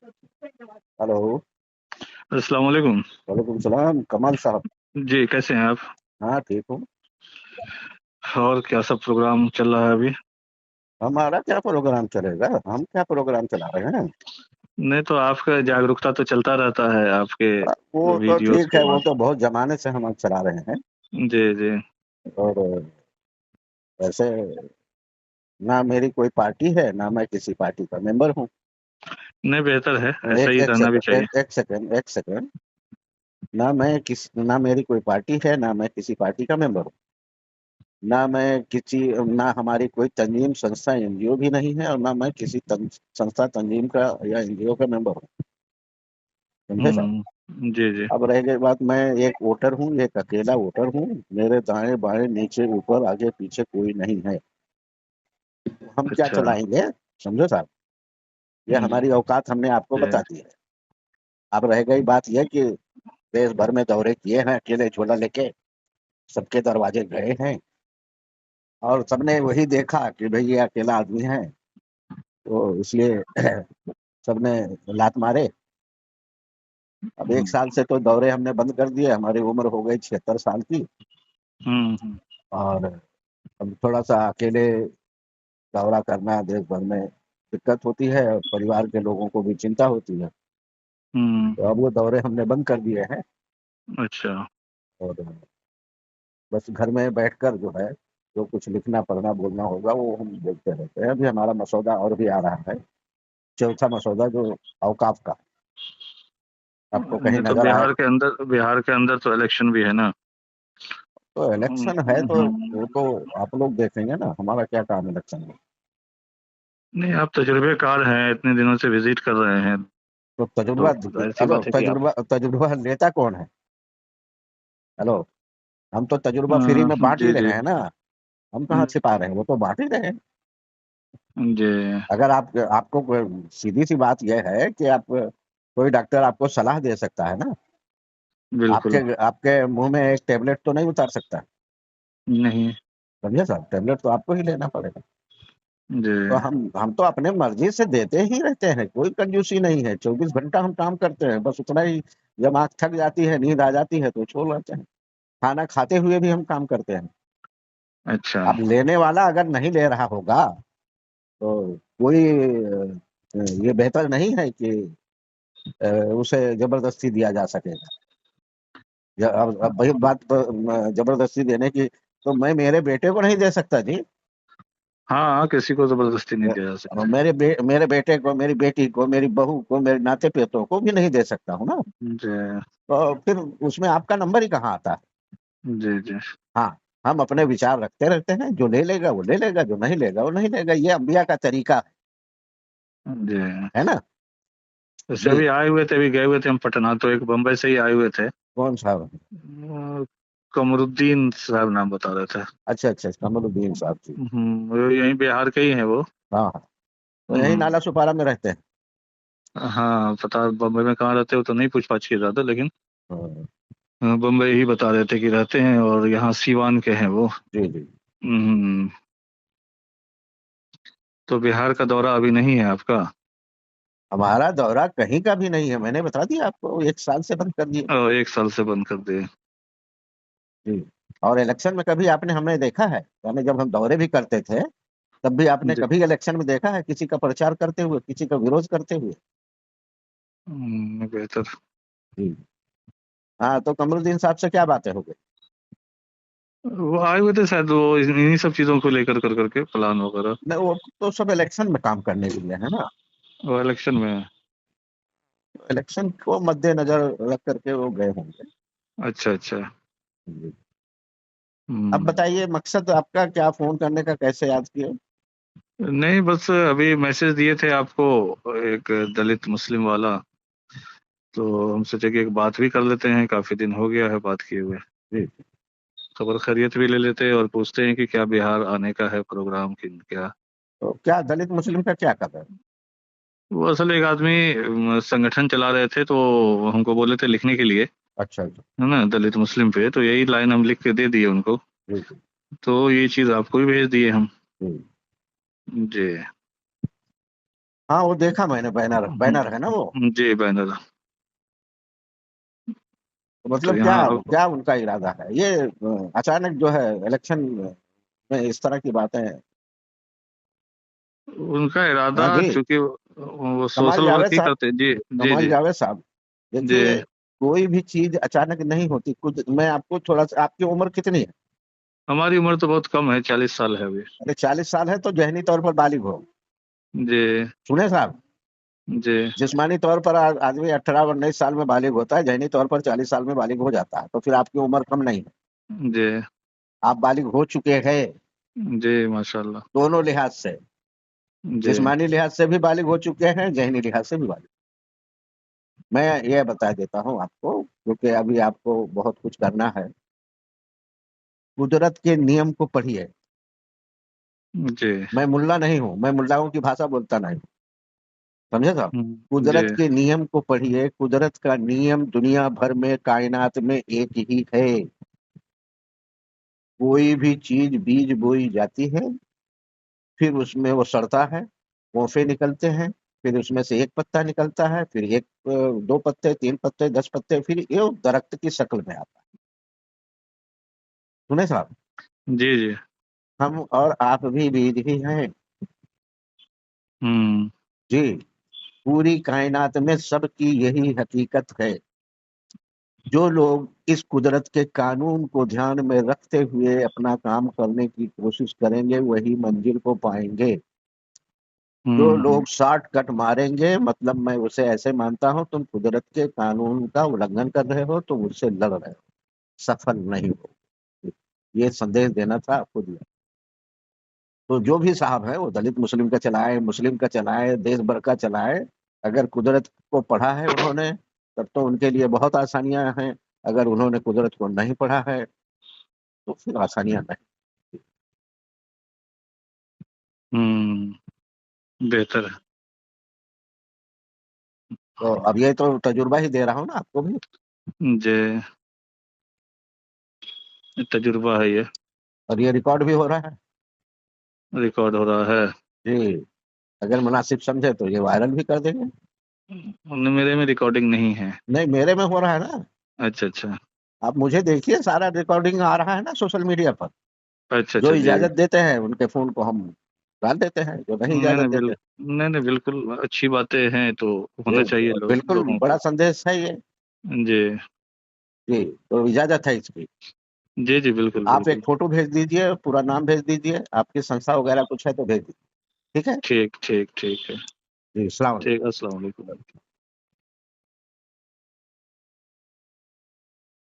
Hello. अस्सलाम वालेकुम। वालेकुम सलाम कमाल साहब। जी, कैसे हैं आप? हाँ ठीक हूँ। और क्या सब प्रोग्राम चल रहा है अभी? हमारा क्या प्रोग्राम चलेगा, हम क्या प्रोग्राम चला रहे हैं। नहीं तो आपका जागरूकता तो चलता रहता है आपके वो तो वीडियोस ठीक के है, वो बाद। तो बहुत जमाने से हम चला रहे हैं। जी, जी। और वैसे ना मेरी कोई पार्टी है, ना मैं किसी पार्टी का मेंबर हूँ। नहीं, बेहतर है, ऐसा एक ही एक रहना भी सेकंड, चाहिए। एक सेकंड। ना मेरी कोई पार्टी है, ना मैं किसी पार्टी का मेंबर हूँ। ना हमारी कोई तंजीम संस्था एनजीओ भी नहीं है, और ना मैं किसी संस्था तंजीम का या एनजीओ का मेंबर हूँ। समझे साहब। जी, जी। अब रह गई बात, मैं एक वोटर हूँ, एक अकेला वोटर हूँ। मेरे दाएं बाएं नीचे ऊपर आगे पीछे कोई नहीं है। हम क्या अच्छा। चलाएंगे। समझो साहब। ये जी, हमारी औकात हमने आपको बता दी है। अब रह गई बात यह कि देश भर में दौरे किए हैं अकेले झोला लेके। सबके दरवाजे गए हैं, और सबने वही देखा कि भाई ये अकेला आदमी है, तो इसलिए सबने लात मारे। अब एक साल से तो दौरे हमने बंद कर दिए, हमारी उम्र हो गई 76 साल की। हम्म। और अब थोड़ा सा अकेले दौरा करना देश भर में दिक्कत होती है, और परिवार के लोगों को भी चिंता होती है। हम्म। तो अब वो दौरे हमने बंद कर दिए हैं। अच्छा। और बस घर में बैठकर जो है, जो कुछ लिखना पढ़ना बोलना होगा वो हम बोलते रहते हैं। अभी हमारा मसौदा और भी आ रहा है, चौथा मसौदा जो औकाफ का। आपको कहीं नहीं तो नजर आए बिहार के अंदर तो इलेक्शन भी है ना। तो इलेक्शन है, तो हम्म। वो तो आप लोग देखेंगे ना, हमारा क्या काम इलेक्शन में। नहीं, आप तजुर्बेकार हैं, इतने दिनों से विजिट कर रहे हैं। तो तो तजुर्बा, जाहिर सी हेलो, बात है कि आप। तजुर्बा लेता कौन है। हेलो। हम तो तजुर्बा फ्री में बांट ही जी, जी। रहे हैं ना। हम कहाँ छिपा रहे हैं, वो तो बांट ही रहे हैं। जी। अगर सीधी सी बात यह है कि आप कोई डॉक्टर आपको सलाह दे सकता है ना। आपके बिल्कुल। आपके मुंह में एक टेबलेट तो नहीं उतार सकता। नहीं। समझे साहब, टेबलेट तो आपको ही लेना पड़ेगा। जी। तो हम तो अपने मर्जी से देते ही रहते हैं, कोई कंजूसी नहीं है। 24 घंटा हम काम करते हैं, बस उतना ही। जब आंख थक जाती है, नींद आ जाती है, तो छोड़ लेते हैं। खाना खाते हुए भी हम काम करते हैं। अच्छा। अब लेने वाला अगर नहीं ले रहा होगा, तो कोई ये बेहतर नहीं है कि उसे जबरदस्ती दिया जा सकेगा। अब वही बात जबरदस्ती देने की, तो मैं मेरे बेटे को नहीं दे सकता जी। हाँ, किसी को जबरदस्ती नहीं दिया जा सकता। मेरे बेटे को, मेरी बेटी को, मेरी बहू को, मेरे नाते पोतों को भी नहीं दे सकता हूँ ना। जी, तो फिर उसमें आपका नंबर ही कहाँ आता है। जी। जी, हाँ। हम अपने विचार रखते रहते हैं, जो ले लेगा वो ले लेगा, जो नहीं लेगा वो नहीं लेगा। ये अंबिया का तरीका जी। है ना। वैसे जी। अभी आए हुए थे, अभी गए हुए थे हम पटना, तो एक बम्बई से ही आए हुए थे। कौन सा। कमरुद्दीन साहब नाम बता रहे थे। अच्छा अच्छा, कमरुद्दीन साहब जी। वो यहीं बिहार के ही हैं वो। हाँ हाँ। तो यही हम्म। नाला सुपारा में रहते हैं। हाँ, पता बम्बई में कहाँ रहते हो तो नहीं पूछ पाछ किया जाता, लेकिन हाँ, बम्बई ही बता रहे थे कि रहते हैं, और यहाँ सीवान के हैं वो। जी जी। हम्म। तो बिहार का दौरा अभी नहीं है आपका? हमारा दौरा कहीं का भी नहीं है, मैंने बता दिया आपको, एक साल से बंद कर दिए। 1 साल से बंद कर दिए। जी। और इलेक्शन में कभी आपने हमें देखा है, यानी जब हम दौरे भी करते थे, तब भी आपने जी। कभी इलेक्शन में देखा है किसी का प्रचार करते हुए, किसी का विरोध करते हुए। बेहतर। जी। हाँ, तो कमरुद्दीन साहब से क्या बातें हो गई। वो आए हुए थे शायद, वो इन्हीं सब चीजों को लेकर कर करके प्लान वगैरह। नहीं, वो तो सब इलेक्शन में काम करने के लिए है ना। वो इलेक्शन में। इलेक्शन को मद्देनजर रख करके वो गए होंगे। अच्छा, अच्छा। जी। अब हम्म। बताइए, मकसद आपका क्या, फोन करने का, कैसे याद किए। नहीं, बस अभी मैसेज दिए थे आपको, एक दलित मुस्लिम वाला। तो हम सोचे कि एक बात भी कर लेते हैं, काफी दिन हो गया है बात किए हुए। जी। खबर खैरियत भी ले लेते हैं और पूछते हैं कि क्या बिहार आने का है प्रोग्राम कि क्या। तो क्या दलित मुस्लिम का क्या कदर। वो असल एक आदमी संगठन चला रहे थे, तो हमको बोले थे लिखने के लिए, अच्छा अच्छा। है ना, दलित मुस्लिम पे, तो यही लाइन हम लिख के दे दिए उनको। जी जी। तो ये चीज आपको भी भेज दिए हम। जी। जी। हाँ वो देखा मैंने, बैनर बैनर है ना वो। जी बैनर। तो तो मतलब क्या, यहाँ अब क्या उनका इरादा है ये अचानक जो है इलेक्शन में इस तरह की बातें। उनका इरादा, हाँ जी। चूंकि वो कमाल सोशल वर्क जावेद ही साहब, करते। जी जी कमाल जी जावेद साहब, जी। देखिए कोई भी चीज अचानक नहीं होती। कुछ मैं आपको थोड़ा सा, आपकी उम्र कितनी है? हमारी उम्र तो बहुत कम है, 40 साल है अभी। अरे 40 साल है तो जहनी तौर पर बालिग हो। जी सुने साहब, जी जिस्मानी तौर पर आदमी 18 19 साल में बालिग होता है, जहनी तौर पर 40 साल में बालिग हो जाता है। तो फिर आपकी उम्र कम नहीं है, जी आप बालिग हो चुके हैं जी माशाल्लाह। दोनों लिहाज से। जी जिस्मानी लिहाज से भी बालिग हो चुके हैं, जहनी लिहाज से भी बालिग। मैं ये बता देता हूँ आपको, क्योंकि अभी आपको बहुत कुछ करना है। कुदरत के नियम को पढ़िए। जी मैं मुल्ला नहीं हूँ, मैं मुल्लाओं की भाषा बोलता नहीं हूँ, समझे साहब। जी कुदरत के नियम को पढ़िए। कुदरत का नियम दुनिया भर में, कायनात में एक ही है। कोई भी चीज बीज बोई जाती है, फिर उसमें वो सड़ता है, कोफे निकलते हैं, फिर उसमें से एक पत्ता निकलता है, फिर एक, दो पत्ते, तीन पत्ते, 10 पत्ते, फिर ये दरख्त की शक्ल में आता है। सुने साहब, जी जी। हम और आप भी बीज ही हैं। हम्म जी। पूरी कायनात में सबकी यही हकीकत है। जो लोग इस कुदरत के कानून को ध्यान में रखते हुए अपना काम करने की कोशिश करेंगे, वही मंजिल को पाएंगे। जो हम्म लोग शॉर्ट कट मारेंगे, मतलब मैं उसे ऐसे मानता हूं, तुम कुदरत के कानून का उल्लंघन कर रहे हो, तुम उससे लड़ रहे हो, सफल नहीं हो। ये संदेश देना था आपको, दिया। तो जो भी साहब है वो दलित मुस्लिम का चलाए, मुस्लिम का चलाए, देश भर का चलाए, अगर कुदरत को पढ़ा है उन्होंने, तब तो उनके लिए बहुत आसानियां हैं। अगर उन्होंने कुदरत को नहीं पढ़ा है तो फिर आसानियां नहीं। बेहतर है। तो अब ये तो तजुर्बा ही दे रहा हूँ ना आपको भी। जी, तजुर्बा है ये। और ये रिकॉर्ड भी हो रहा है। रिकॉर्ड हो रहा है। जी। अगर मुनासिब समझे तो ये वायरल भी कर देंगे। मेरे में रिकॉर्डिंग नहीं है। नहीं, मेरे में हो रहा है ना। अच्छा अच्छा। आप मुझे देखिए, सारा रिकॉर्डिंग आ रहा है ना सोशल मीडिया पर। अच्छा जो अच्छा जी। इजाजत देते हैं उनके फोन को हम डाल देते हैं, जो नहीं नहीं इजाजत नहीं देते। नहीं नहीं, बिल्कुल अच्छी बातें हैं तो ये होना चाहिए बिल्कुल लोगों बड़ा को। संदेश है ये। जी जी। तो इजाजत है इसकी। जी जी बिल्कुल आप एक बिल्कुल। फोटो भेज दीजिए, पूरा नाम भेज दीजिए, आपकी संस्था वगैरह कुछ है तो भेज दीजिए। ठीक है। ठीक ठीक ठीक है। जी, सलाम। ठीक, अस्सलाम वालेकुम।